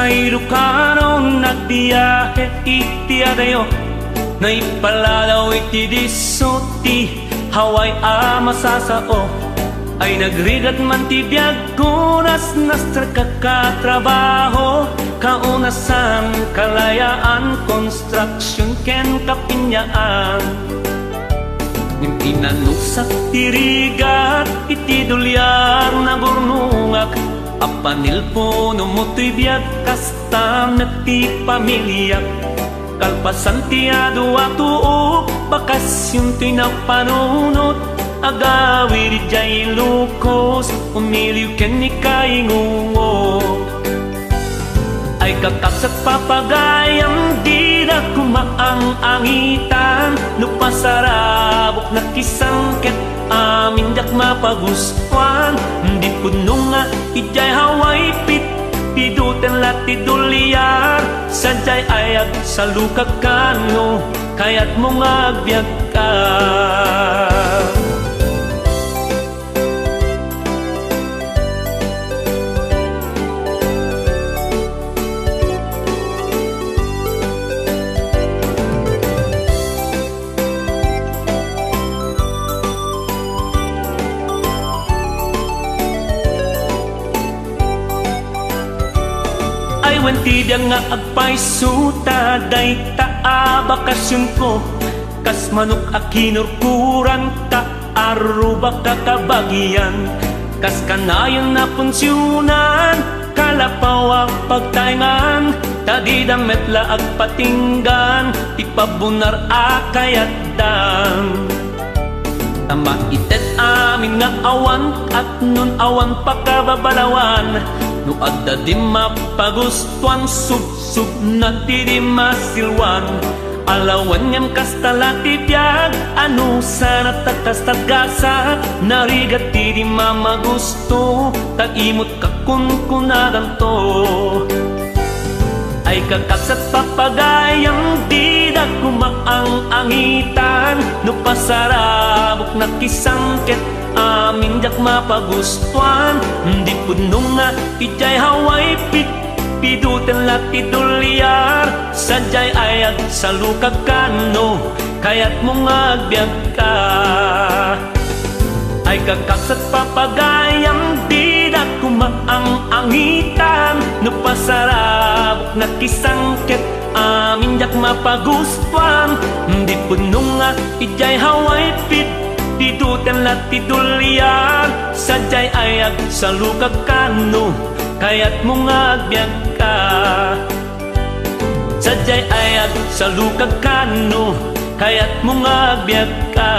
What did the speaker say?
sa Ilocano nagbiyahe iti adayo naipalalaw iti disuti haway masasao ay nagrigat man ti biyag kunas nastra kakatrabaho kaunasan kalayaan construction ken kapinyaan Impinanuksak tirigat iti dulyar na gurnungak apanilpo no moto'y biyag kastam na ti pamilyak kalpasan ti adwa tuok bakasyon to'y napanunot agawid jay lukos umiliw ken ni kaingungo ay kakapsat papagayam di na kumaang-angitan lupasarabok na kisangket amin dak mapagustuhan di puno nga ijay haway pit piduten lati dulyar sadyay ayag sa lukakano kayat mo nga agbyag ka Wentidya nga agpaisuta day taa bakasyon ko kas manok akinurkuran ta aruba kakabagyan kas kanayon na punsyunan kalapaw pagtaingan tadidang metla agpatinggan ipabunar akayatdan tama itet amin nga awan at nun awan pakababalawan no adda di mapagustuan sub-sub na ti di masilwan alawan ngam kastalati biyag ano sana tatas-tagasa narigat ti di mamagusto tag-imot kakunkunadan to ay kakapsat papagayang di da kumaang-angitan no pasarabok na kisangket amin dak mapagustuhan di puno nga ijay haway pit piduten lati dulyar sadyay ayag sa lukakano kayat mo nga agbyag ka ay kakapsat papagayang di da kumaang-angitan no pasarabok na kisangket amin dak mapagustuhan di puno nga ijay haway pit piduten lati dulyar sadyay ayag sa lukakano kayat mo nga agbyag ka sadyay ayag sa lukakano kayat mo nga agbyag ka